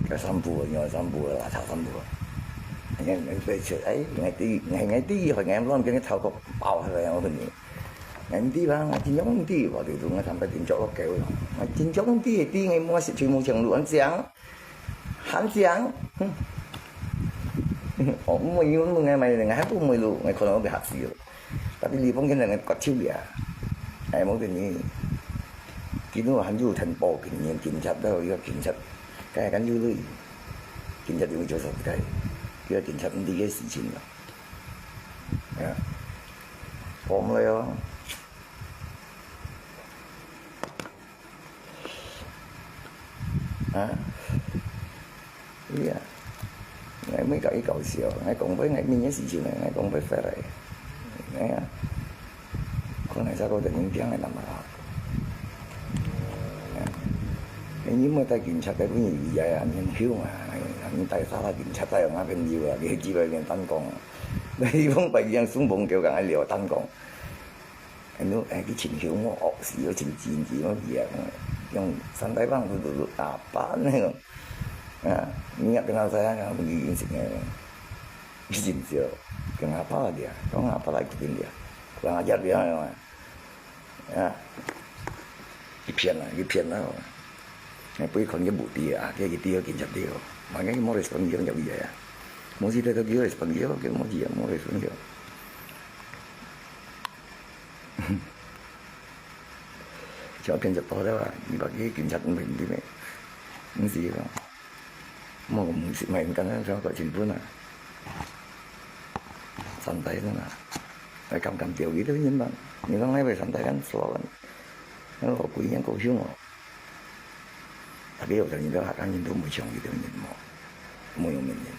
Cái sampu nhỏ sampu là thảo sampu ngày về chuyện ấy ngày tí hồi ngày em lo cái thảo có bao rồi em mình ngày tí ba ngày chín giống tí vào thì tụi nó làm cái tiền chỗ kéo mà chín giống tí ngày mua sự chuyện môi trường luôn hắn sáng ông mình ngày mày ngày hát cũng mày luôn ngày còn nó bị hạt xíu tapi li phong cái này có chiêu bịa em muốn cái gì cái nó hắn du thành bộ kinh nghiệm kiểm tra đâu cái kiểm tra cái hắn du lui kiểm tra được cho sao cái kiểm tra đi cái sự情了ผมเลยngày mới cởi cầu xìu ngày cùng với ngày mình nhớ sự情này ngày cùng với phải này ngày con này sao có được những tiếng này nằm ở đó nhưng mà ta kiểm tra cái gì vậy anh hiếu mà anh tại sao là kiểm tra tay ở bên nhiều à cái chỉ về bên tấn công đây không phải riêng súng bông kêu cả ai liều tấn công anh nói cái情緒我惡死咗情戰字乜嘢用身體幫佢打板呢個你入跟我睇下我以前嘅以前時候跟阿爸啲啊講阿爸嚟嗰邊啲啊講阿一啲啊一片啦ngày bây còn cái bụi tía cái tía kiến chấp tía mà cái món respond nhiều như vậy món gì đó cái respond nhiều cái món gì món respond nhiều cho kiến chấp to đó như vậy cái kiến chấp mình đi mấy những gì đó mà cũng sự mạnh cái nó cho cái chuyện vui nè sẵn tay đó nè phải cầm tiểu gì đó nhưng mà những con này về sẵn tay gắn slow nó có quý những cổ phiếu tapi udah nhìn đó hạt nhìn đó môi trường gì đó nhìn môi mình nhìn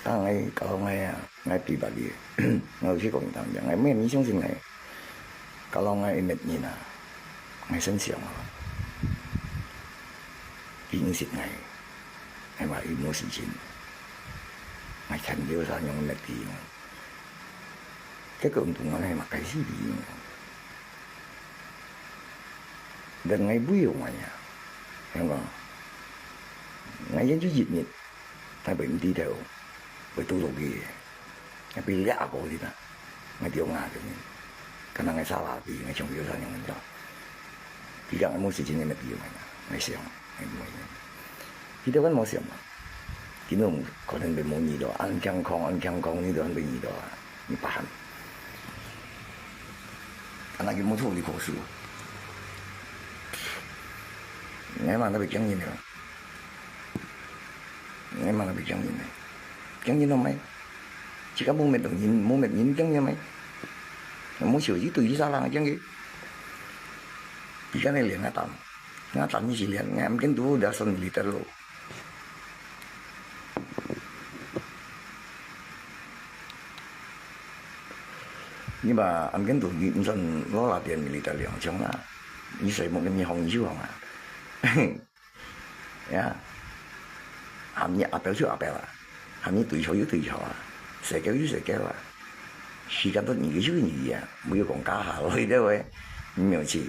ta ngay kalau ngay pribadi ngay khi còn tạm ngày mấy em trong sinh này kalau ngay mệt nhìn à ngay sân sượng kinh dịch này ngay mà yêu mua sự chín ngay thành điều ra những mệt gì cái cường tụng này mà cái gì dan ngay buổi mà hiểu không ngay dân chú dịch nhật phải bệnh đi theo với tu đồ gì ngay bị lạ cổ gì đó ngay tiêu ngà cái này cái này ngay sao là vì ngay trong điều ra những đó thì đang muốn sự chính này bị ngay xem ngay mua thì đâu có mua xem mà thì nó có thể bị mua gì đó ăn căng con như đó ăn bị gì đó như bạn anh ấy mua thuốc đi khổ sự ngày mà nó bị chấn gì nữa ngày mà nó bị chấn gì này chấn gì nó mấy chỉ có muốn mệt nhìn chấn như mấy muốn sửa gì từ gì sao là chấn gì thì cái này liền ngã tạm như chỉ liền ngày em kiến tú đã xong lì tơ luôn nhưng mà em kiến tú nghiệm xong nó là tiền lì tơ liền trong là như vậy một cái như hồng chứ không à ya hamnya apel chứ apel à hamnya tùy chỗ à sẽ kéo à khi căn tốt nhiều chứ nhiều à bây còn cá hà lôi đó vậy nhiều chỉ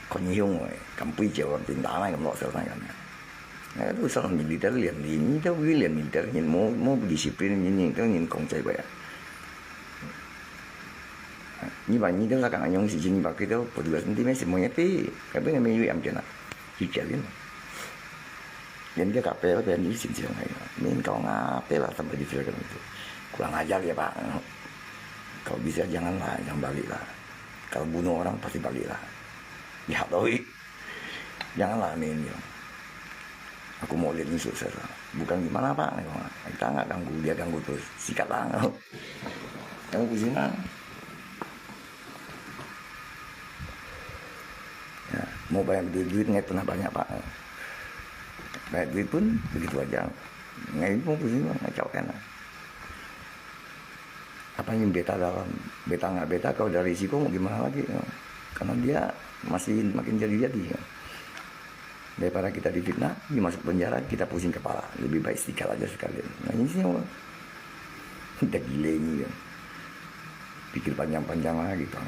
còn nhiều người cầm quy chiều làm tiền đá này cầm lọ sầu này cầm này tôi sao mình đi tới liền nhìn tới cái liền nhìn tới nhìn mua discipline nhìn tới nhìn công chạy vậy như vậy như thế là càng những sự情vào cái đó bữa được thì mấy sự mới tí cái bên mình em chuyện này chỉ kể đến đến cái cà phê nóเป็นnhữngสิ่งnày mình còn phê là sampai di film itu kurang ajar ya Pak kalau bisa jangan balik lah kalau bunuh orang pasti balik lah lihat doi janganlah main ya aku mau lihat sukses bukan gimana Pak kita nggak ganggu dia ganggu terus sikat lah kamu pusing lah mau bayar duit nggak pernah banyak Pak bayar duit pun begitu aja nggak mau pusing ngacau kan apa yang beta nggak beta kalau dari risiko mau gimana lagi karena dia masih makin jadi daripada kita difitnah dia masuk penjara kita pusing kepala lebih baik istiqal aja sekalian nah ini sih udah gile ini ya pikir panjang lagi Pak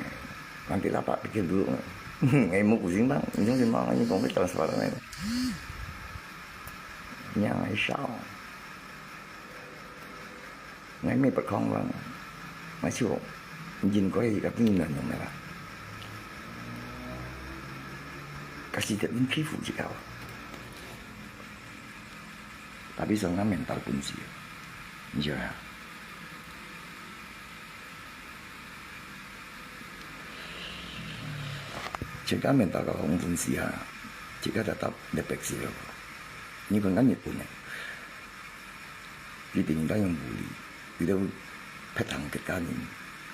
nanti lah Pak pikir dulu Ngày một của riêng bang, những cái món như còn biết toàn số này. Nhà ngày sau, ngày mấy bậc con vâng, mà chịu, nhìn có gì gặp nhìn lần này là, kasih tak mungkin fuji kau. Tapi seorang mental kunci, ya. Jika mental kau không kunci ha, jika tetap depresi kau, ini bukan kan Jepun ya. Di tinggal yang bully, itu petang kekanin,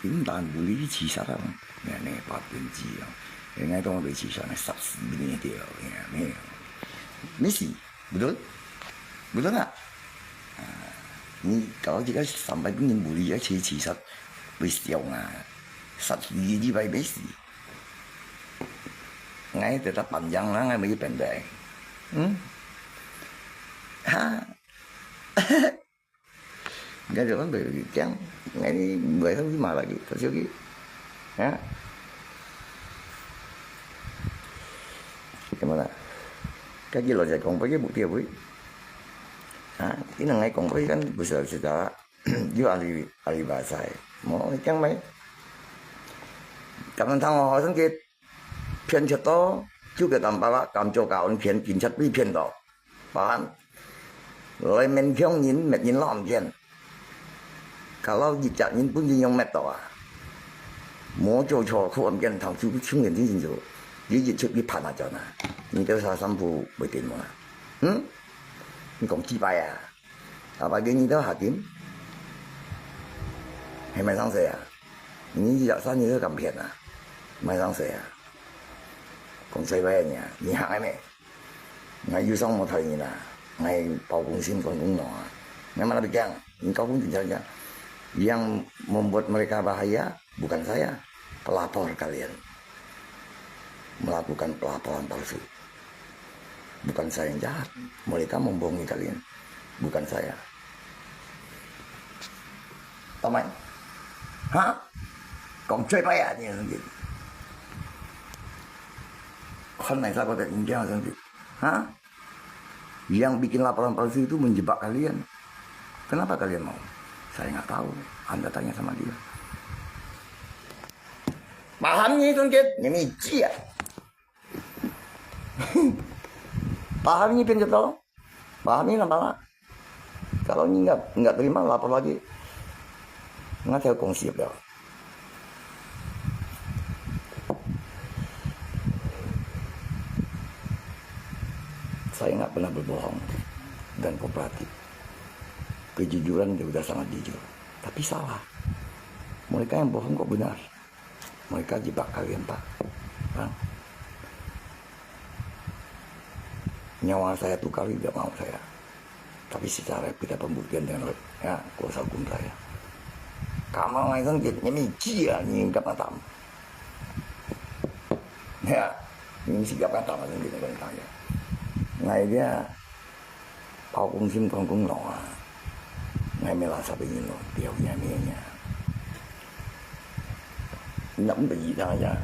ini dan bully ci sarang, ya ne pat kunci ya. Ngay trong vị trí này sắp bên điều này Messi betul betul nggak kalau jika sampai ingin bully ya chỉ sắp peristiwa sắp di by Messi ngay tetap panjang lah ngay bagi pendek ha nggak ada kan begitu ngay ini 10 tháng 5 lagi terus lagi ya. Gimana? Cái gì là còn với cái mục tiêu với cái này ngay còn với kan bisa secara juga ahli bahasa mau chẳng mấy cảm ơn thằng họ sáng kết phiền chất to chú cái tầm ba cảm cho cạo phiền kín chất bị phiền đó bạn rồi mình không nhìn mệt nhìn lỏng phiền kalau dịch trạng nhìn pun nhìn nhông mệt đó mau cho không phiền thằng chú chung liền chính rồi你日出你拍下仗啊！你都晒辛苦未掂喎，你講幾拜啊？下拜幾你都下點？係咪生死啊？你日生你都咁騙啊？咪生死啊？講衰鬼人啊！你行咩？我要生我退你啦！我係報公司講公忙啊！你mana bilang? Ini kau pun saja. Yang membuat mereka bahaya bukan saya, pelapor kalian. Melakukan pelaporan palsu. Bukan saya yang jahat, mereka membohongi kalian, bukan saya. Tomai, hah? Còn chơi bay à? Kan này saya pakai injang sendiri, hah? Yang bikin laporan palsu itu menjebak kalian. Kenapa kalian mau? Saya nggak tahu. Anda tanya sama dia. Pahamnya itu kan? Ini cia. Pahamnya pinjat tolong. Pahamnya lama. Kalau ini nggak terima lapor lagi. Nggak tahu kongsi ya. Saya nggak pernah berbohong dan kooperatif. Kejujuran dia udah sangat jujur, tapi salah. Mereka yang bohong kok benar. Mereka jebak kalian, Pak. Bang. Nyawa saya tuh kali tidak mau saya, tapi secara kita pembuktian dengan ya kuasa hukum saya. Kamu nggak sengit, ini cia nih nggak matam. Ya, ini sikap kata macam gitu kan saya. Ngày dia Pao Công Sim con cũng nọ ngày mới là sao bị như nó điều nhà mẹ nhà nắm bị gì đó ya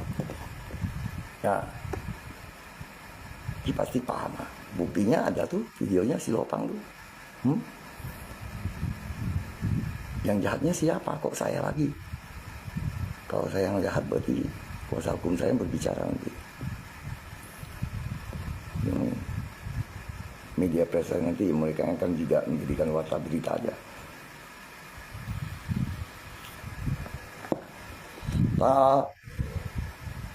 kita pasti paham lah. Buktinya ada tuh videonya si Lopang tuh yang jahatnya siapa kok saya lagi kalau saya yang jahat berarti kuasa hukum saya berbicara nanti media press nanti mereka akan juga menjadikan warta berita aja. Nah,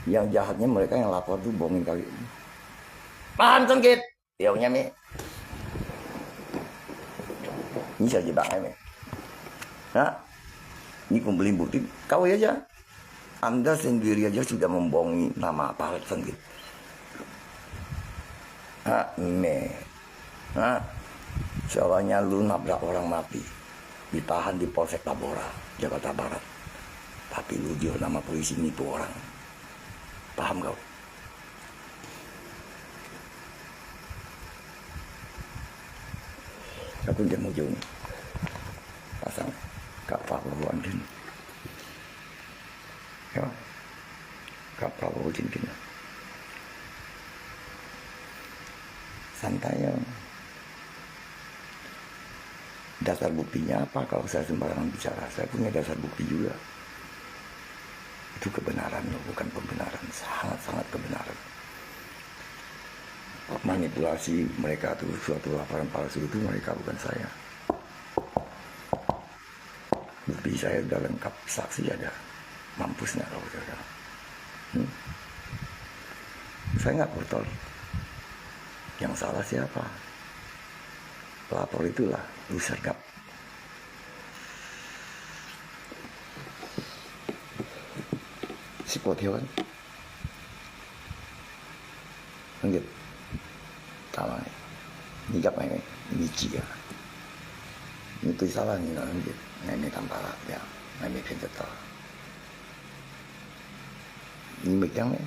yang jahatnya mereka yang lapor tuh bohongin kali. Paham sengkit? Điều mi. Ini saya jebak mi. Nah, ini kumpulin bukti. Kau aja. Anda sendiri aja sudah membohongi nama Pak Sengkit. Me. Nah, soalnya lu nabrak orang mati, ditahan di Polsek Tambora, Jakarta Barat. Tapi lu dia nama polisi nipu orang. Paham kau? Aku dia mau jauh pasang Kak Prabowo Andin. Ya, Kak Prabowo Andin. santai ya. Dasar buktinya apa kalau saya sembarangan bicara? Saya punya dasar bukti juga. Itu kebenaran loh, bukan pembenaran. Sangat-sangat kebenaran. Manipulasi mereka tuh suatu laporan palsu itu mereka, bukan saya. Bukti saya udah lengkap, saksi ada. Mampus nggak kalau saya? Saya nggak kotor. Yang salah siapa? Pelapor itulah, lu sergap. Si Potio kan? Lanjut. Tama nih. Nigap này, ini ya. Ini tôi salah nih, lanjut. Ngày mai tanpa lah, ya. Ngày mai pindah tol. Ini macam ni.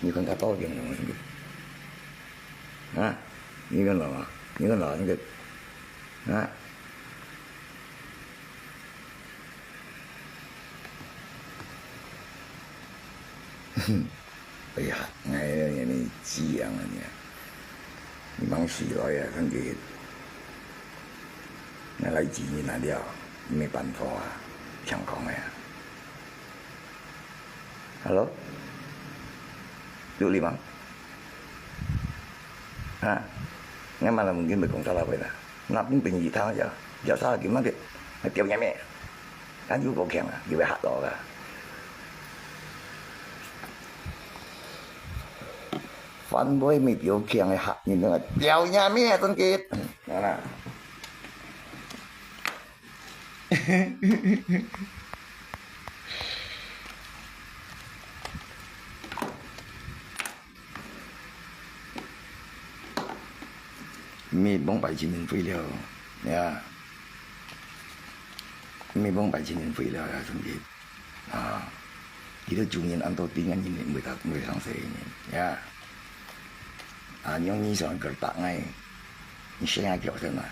Ini kan tak tahu dia mana lanjut. Hah? Ini kan lama. Ini kan lama lanjut. Hah? Lihat, ngayon ini siangannya. Memang si lawyer kan gitu. Nalai jini na dia, may panto Hong Kong ya. Halo? Duk Limang? Hả? Nghe mà là mungkin berkongsalah vậy. Napin bình dị thao giờ. Giờ sao là kiếm nó kìa. Nó tiêu nhà mẹ. Anh chú bộ kèm à. Dù phải hạt đó cả. Phân bối mì biểu kèm này hạt nhìn là tiêu nhà mẹ Tuấn Kiệt. Đó là.咪幫幣錢免費了，呀，咪幫幣錢免費了呀，總結啊，佢都做人按到點解你唔會上死呢？呀，啊，你用你上個白ngay，你寫下條先啦。